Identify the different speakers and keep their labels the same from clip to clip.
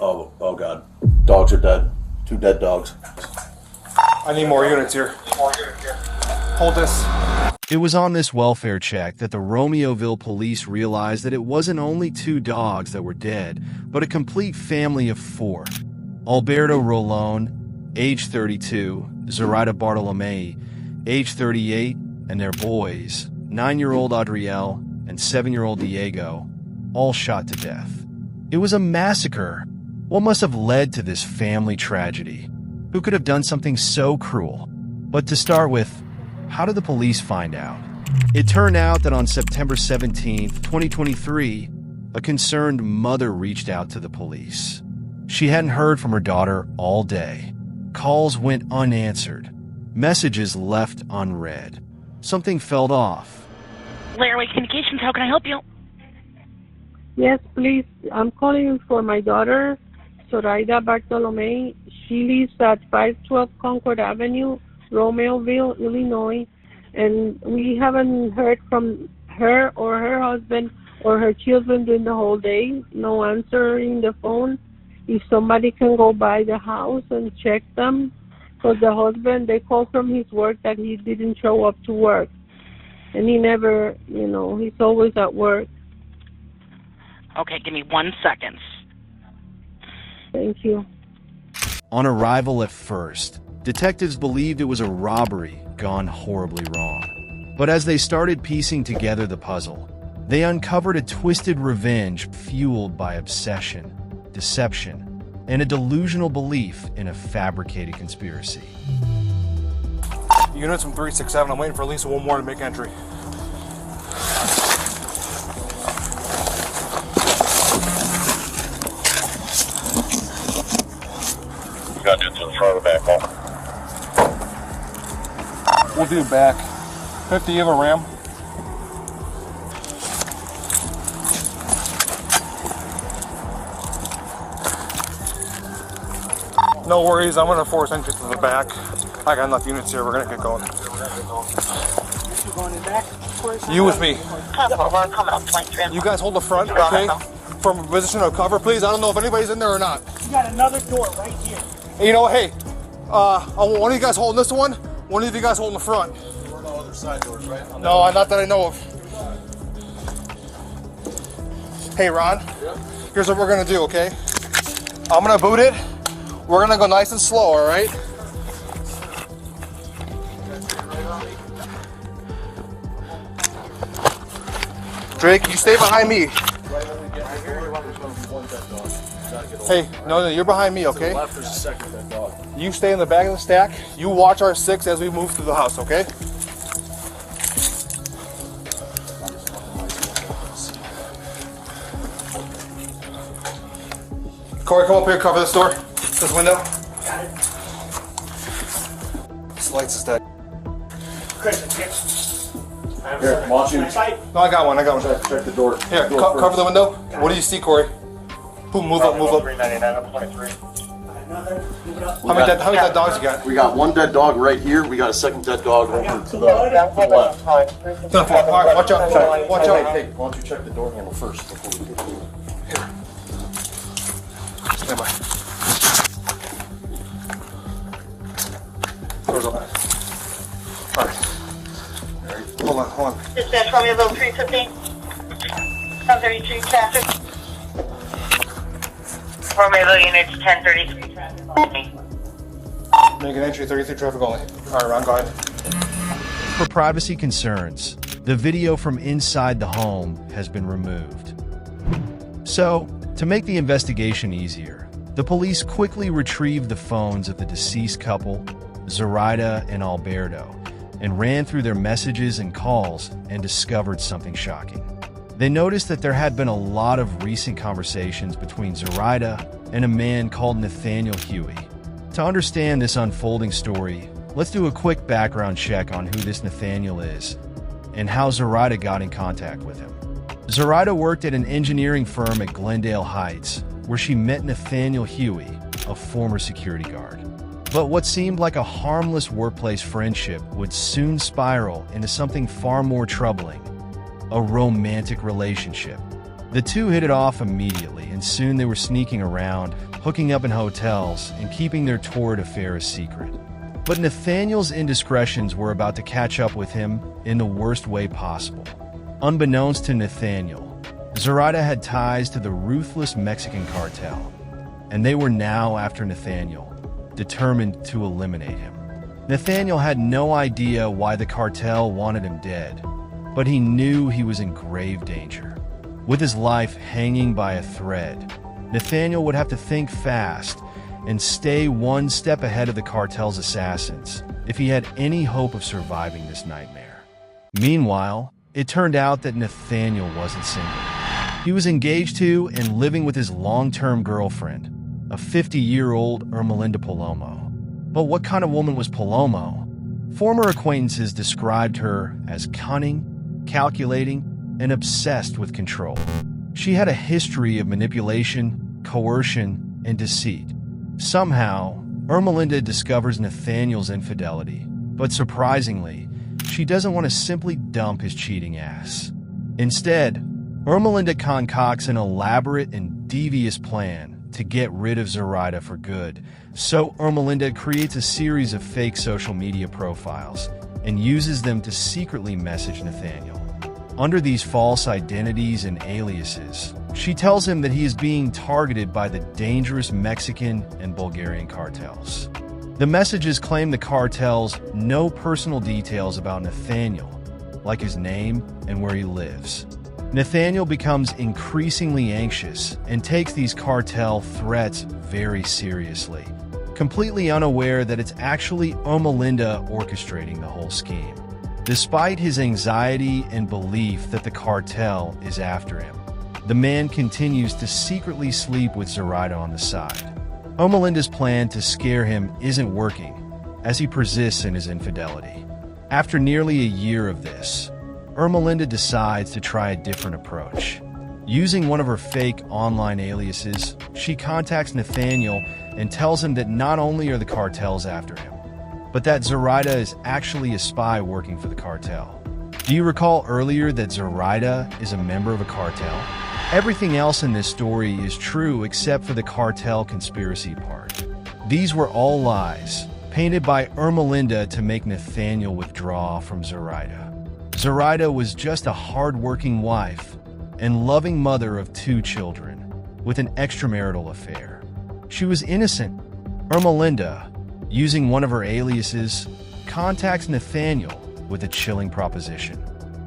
Speaker 1: Oh God. Dogs are dead. 2 dead dogs.
Speaker 2: I need more units here. Hold this.
Speaker 3: It was on this welfare check that the Romeoville police realized that it wasn't only 2 dogs that were dead, but a complete family of 4. Alberto Rolón, age 32, Zoraida Bartolomei, age 38, and their boys, 9-year-old Adriel and 7-year-old Diego, all shot to death. It was a massacre. What must have led to this family tragedy? Who could have done something so cruel? But to start with, how did the police find out? It turned out that on September 17, 2023, a concerned mother reached out to the police. She hadn't heard from her daughter all day. Calls went unanswered. Messages left unread. Something felt off.
Speaker 4: Lairway Communications, how can I help you?
Speaker 5: Yes, please. I'm calling for my daughter, Zoraida Bartolomei. She lives at 512 Concord Avenue, Romeoville, Illinois, and we haven't heard from her or her husband or her children during the whole day. No answering the phone. If somebody can go by the house and check them, because the husband, they called from his work that he didn't show up to work. And he never, he's always at work.
Speaker 4: Okay, give me 1 second.
Speaker 5: Thank you.
Speaker 3: On arrival at first, detectives believed it was a robbery gone horribly wrong. But as they started piecing together the puzzle, they uncovered a twisted revenge fueled by obsession, deception, and a delusional belief in a fabricated conspiracy.
Speaker 2: Units from 367. I'm waiting for at least one more to make entry.
Speaker 1: Got it to the front of the back hall.
Speaker 2: We'll do back. 50, you have a ram? No worries, I'm gonna force entry to the back. I got enough units here, we're gonna get going. You with me. You guys hold the front, okay? From a position of cover, please. I don't know if anybody's in there or not.
Speaker 6: You got another door right here.
Speaker 2: You know, hey, one of you guys holding this one of you guys holding the front.
Speaker 1: There were no other side doors, right?
Speaker 2: No, not that I know of. Hey, Ron, here's what we're gonna do, okay? I'm gonna boot it. We're gonna go nice and slow, all right? Drake, you stay behind me. Hey, no, you're behind me, okay?
Speaker 1: Left, there's a second dead dog.
Speaker 2: You stay in the back of the stack. You watch our 6 as we move through the house, okay? Corey, come up here, cover this door. This window.
Speaker 6: Got it.
Speaker 2: This lights is dead.
Speaker 6: Chris, here.
Speaker 1: Here, watch you.
Speaker 2: No, I got one.
Speaker 1: Check the door.
Speaker 2: Here, cover the window. What do you see, Corey? Boom, move up.
Speaker 6: 399 up 23. Another. Move it up.
Speaker 2: How many dead dogs you got?
Speaker 1: We got 1 dead dog right here. We got a second dead dog over to the left.
Speaker 2: All right, watch out. Watch out.
Speaker 1: Hey, why don't you check the door handle first before we get to it?
Speaker 2: Stand by. Doors open. All right. Hold on.
Speaker 7: Dispatch Romeoville 315. 1033 traffic. Romeoville units 1033 traffic only.
Speaker 2: Make an entry 33 traffic only. All right, Ron, go ahead.
Speaker 3: For privacy concerns, the video from inside the home has been removed. So, to make the investigation easier, the police quickly retrieved the phones of the deceased couple, Zoraida and Alberto, and ran through their messages and calls and discovered something shocking. They noticed that there had been a lot of recent conversations between Zoraida and a man called Nathaniel Huey. To understand this unfolding story, let's do a quick background check on who this Nathaniel is and how Zoraida got in contact with him. Zoraida worked at an engineering firm at Glendale Heights, where she met Nathaniel Huey, a former security guard. But what seemed like a harmless workplace friendship would soon spiral into something far more troubling: a romantic relationship. The two hit it off immediately, and soon they were sneaking around, hooking up in hotels, and keeping their torrid affair a secret. But Nathaniel's indiscretions were about to catch up with him in the worst way possible. Unbeknownst to Nathaniel, Zoraida had ties to the ruthless Mexican cartel, and they were now after Nathaniel, determined to eliminate him. Nathaniel had no idea why the cartel wanted him dead, but he knew he was in grave danger. With his life hanging by a thread, Nathaniel would have to think fast and stay one step ahead of the cartel's assassins if he had any hope of surviving this nightmare. Meanwhile, it turned out that Nathaniel wasn't single. He was engaged to and living with his long-term girlfriend, a 50-year-old Ermelinda Palomo. But what kind of woman was Palomo? Former acquaintances described her as cunning, calculating, and obsessed with control. She had a history of manipulation, coercion, and deceit. Somehow, Ermelinda discovers Nathaniel's infidelity, but surprisingly, she doesn't want to simply dump his cheating ass. Instead, Ermelinda concocts an elaborate and devious plan to get rid of Zoraida for good. So Ermelinda creates a series of fake social media profiles and uses them to secretly message Nathaniel. Under these false identities and aliases, she tells him that he is being targeted by the dangerous Mexican and Bulgarian cartels. The messages claim the cartels know personal details about Nathaniel, like his name and where he lives. Nathaniel becomes increasingly anxious and takes these cartel threats very seriously, completely unaware that it's actually Ermelinda orchestrating the whole scheme. Despite his anxiety and belief that the cartel is after him, the man continues to secretly sleep with Zoraida on the side. Ermelinda's plan to scare him isn't working, as he persists in his infidelity. After nearly a year of this, Ermelinda decides to try a different approach. Using one of her fake online aliases, she contacts Nathaniel and tells him that not only are the cartels after him, but that Zoraida is actually a spy working for the cartel. Do you recall earlier that Zoraida is a member of a cartel? Everything else in this story is true except for the cartel conspiracy part. These were all lies, painted by Ermelinda to make Nathaniel withdraw from Zoraida. Zoraida was just a hard-working wife and loving mother of 2 children with an extramarital affair. She was innocent. Ermelinda, using one of her aliases, contacts Nathaniel with a chilling proposition.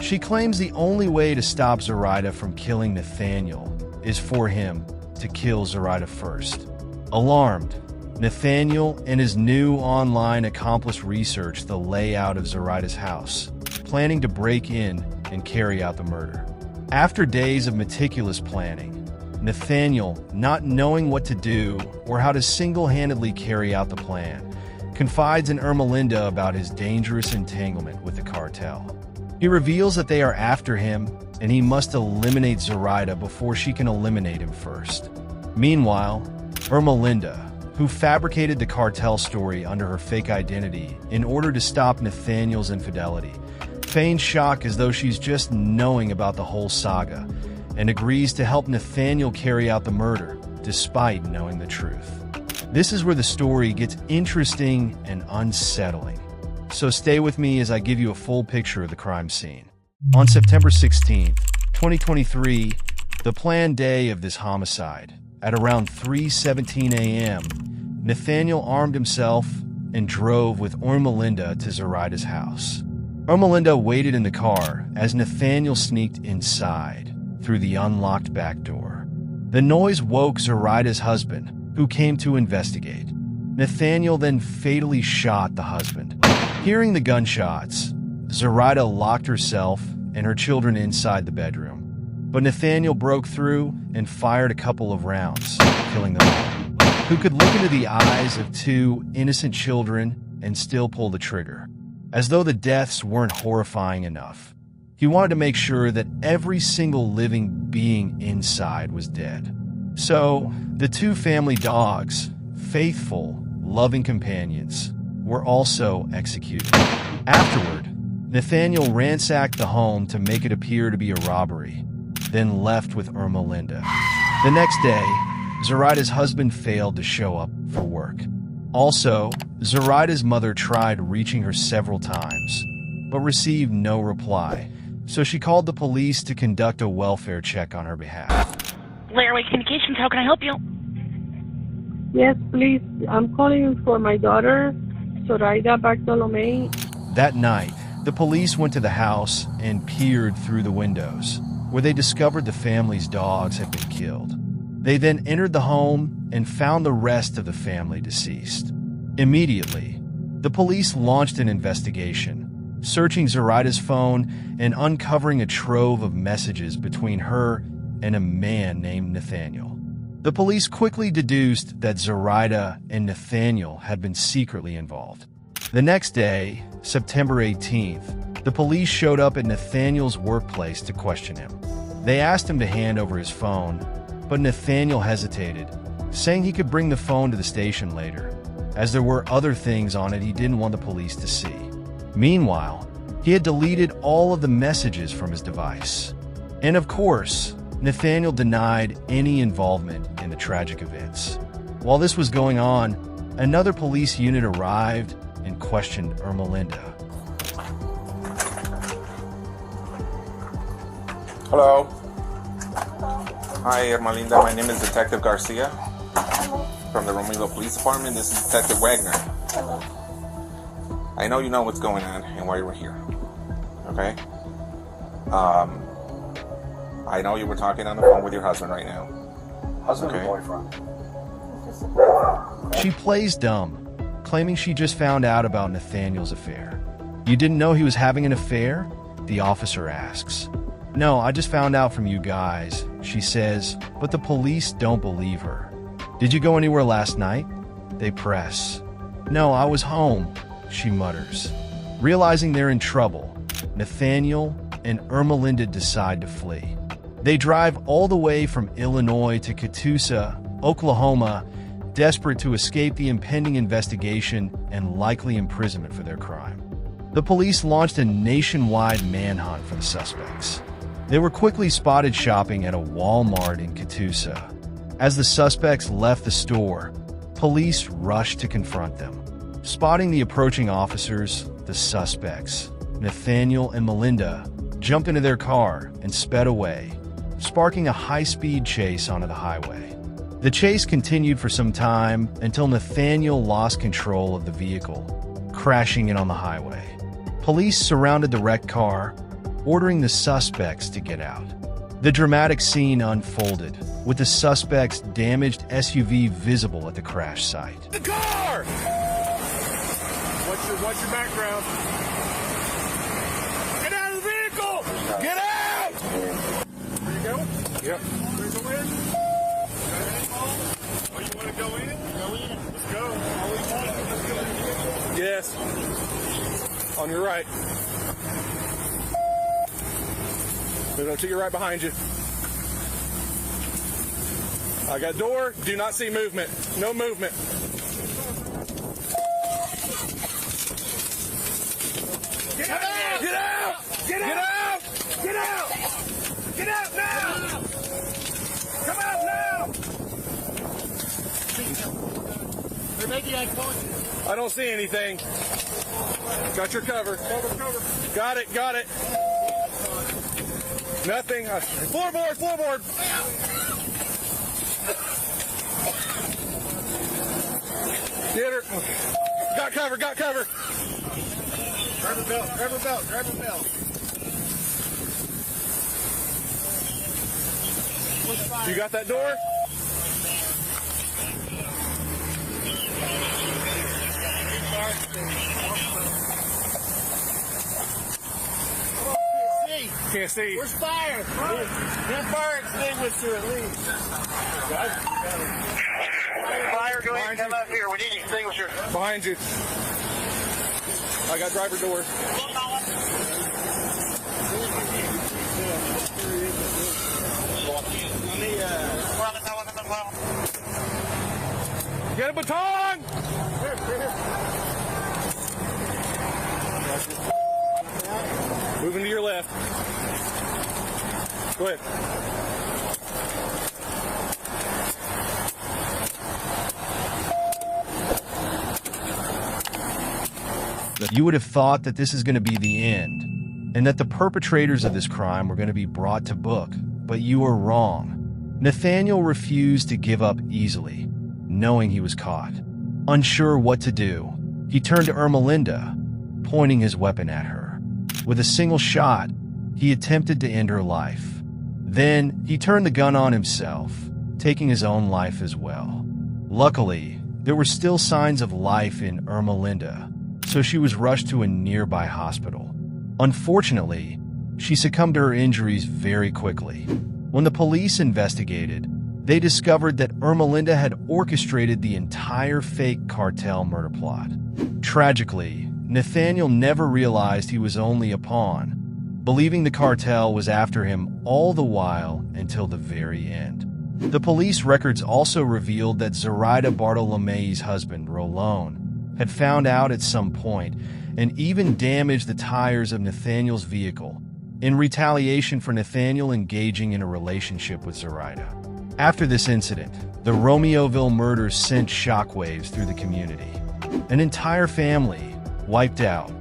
Speaker 3: She claims the only way to stop Zoraida from killing Nathaniel is for him to kill Zoraida first. Alarmed, Nathaniel and his new online accomplice research the layout of Zoraida's house, planning to break in and carry out the murder. After days of meticulous planning, Nathaniel, not knowing what to do or how to single-handedly carry out the plan, confides in Ermelinda about his dangerous entanglement with the cartel. He reveals that they are after him and he must eliminate Zoraida before she can eliminate him first. Meanwhile, Ermelinda, who fabricated the cartel story under her fake identity in order to stop Nathaniel's infidelity, feigns shock as though she's just knowing about the whole saga and agrees to help Nathaniel carry out the murder despite knowing the truth. This is where the story gets interesting and unsettling. So stay with me as I give you a full picture of the crime scene. On September 16, 2023, the planned day of this homicide, at around 3:17 a.m., Nathaniel armed himself and drove with Ermelinda to Zoraida's house. Ermelinda waited in the car as Nathaniel sneaked inside through the unlocked back door. The noise woke Zoraida's husband, who came to investigate. Nathaniel then fatally shot the husband. Hearing the gunshots, Zoraida locked herself and her children inside the bedroom. But Nathaniel broke through and fired a couple of rounds, killing them all. Who could look into the eyes of 2 innocent children and still pull the trigger? As though the deaths weren't horrifying enough, he wanted to make sure that every single living being inside was dead. So, the 2 family dogs, faithful, loving companions, were also executed. Afterward, Nathaniel ransacked the home to make it appear to be a robbery, then left with Ermelinda. The next day, Zoraida's husband failed to show up for work. Also, Zoraida's mother tried reaching her several times, but received no reply, so she called the police to conduct a welfare check on her behalf.
Speaker 4: Larry Communications, how can I help you?
Speaker 5: Yes, please. I'm calling for my daughter, Zoraida Bartolome.
Speaker 3: That night, the police went to the house and peered through the windows, where they discovered the family's dogs had been killed. They then entered the home and found the rest of the family deceased. Immediately, the police launched an investigation, searching Zoraida's phone and uncovering a trove of messages between her and a man named Nathaniel. The police quickly deduced that Zoraida and Nathaniel had been secretly involved. The next day, September 18th, the police showed up at Nathaniel's workplace to question him. They asked him to hand over his phone, but Nathaniel hesitated, saying he could bring the phone to the station later, as there were other things on it he didn't want the police to see. Meanwhile, he had deleted all of the messages from his device. And of course, Nathaniel denied any involvement in the tragic events. While this was going on, another police unit arrived and questioned Ermelinda.
Speaker 8: Hello. Hi, Ermelinda. My name is Detective Garcia from the Romeoville Police Department. This is Detective Wagner. I know you know what's going on and why you were here. Okay? I know you were talking on the phone with your husband right now.
Speaker 6: Husband
Speaker 8: Okay.
Speaker 6: or boyfriend?
Speaker 3: She plays dumb, claiming she just found out about Nathaniel's affair. You didn't know he was having an affair? The officer asks. No, I just found out from you guys, she says, but the police don't believe her. Did you go anywhere last night? They press. No, I was home, she mutters. Realizing they're in trouble, Nathaniel and Ermelinda decide to flee. They drive all the way from Illinois to Catoosa, Oklahoma, desperate to escape the impending investigation and likely imprisonment for their crime. The police launched a nationwide manhunt for the suspects. They were quickly spotted shopping at a Walmart in Catoosa. As the suspects left the store, police rushed to confront them. Spotting the approaching officers, the suspects, Nathaniel and Melinda, jumped into their car and sped away, sparking a high-speed chase onto the highway. The chase continued for some time until Nathaniel lost control of the vehicle, crashing in on the highway. Police surrounded the wrecked car, ordering the suspects to get out. The dramatic scene unfolded, with the suspect's damaged SUV visible at the crash site.
Speaker 2: The car! What's your background? Get out of the vehicle! Get out! Where you going? Yep. Where you going? Oh, you want to go in? Go in. Let's go. Yes. On your right. Move to your right behind you. I got door. Do not see movement. No movement. Get out! Get out! Get out! Get out! Get out now! Come out now! Or maybe I caught you. I don't see anything. Got your cover. Cover. Got it. Nothing. Floorboard. Get her. Got cover. Grab her belt. You got that door? Can't see. Where's fire? Get fire extinguisher at least.
Speaker 7: Fire, go ahead and come up here. We need extinguisher.
Speaker 2: Behind you. I got driver door. Get a baton! Moving to your left. Go ahead.
Speaker 3: You would have thought that this is going to be the end, and that the perpetrators of this crime were going to be brought to book, but you were wrong. Nathaniel refused to give up easily, knowing he was caught. Unsure what to do, he turned to Ermelinda, pointing his weapon at her. With a single shot, he attempted to end her life. Then, he turned the gun on himself, taking his own life as well. Luckily, there were still signs of life in Ermelinda, so she was rushed to a nearby hospital. Unfortunately, she succumbed to her injuries very quickly. When the police investigated, they discovered that Ermelinda had orchestrated the entire fake cartel murder plot. Tragically, Nathaniel never realized he was only a pawn, believing the cartel was after him all the while until the very end. The police records also revealed that Zoraida Bartolome's husband, Rolón, had found out at some point and even damaged the tires of Nathaniel's vehicle in retaliation for Nathaniel engaging in a relationship with Zoraida. After this incident, the Romeoville murders sent shockwaves through the community. An entire family wiped out.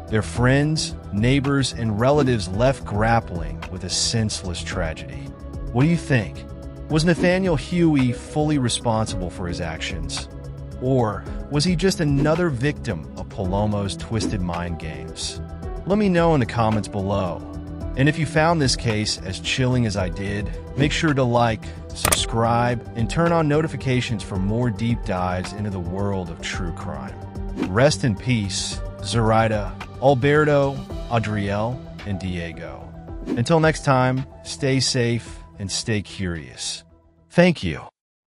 Speaker 3: Their friends, neighbors, and relatives left grappling with a senseless tragedy. What do you think? Was Nathaniel Huey fully responsible for his actions? Or was he just another victim of Palomo's twisted mind games? Let me know in the comments below. And if you found this case as chilling as I did, make sure to like, subscribe, and turn on notifications for more deep dives into the world of true crime. Rest in peace, Zoraida, Alberto, Adriel, and Diego. Until next time, stay safe and stay curious. Thank you.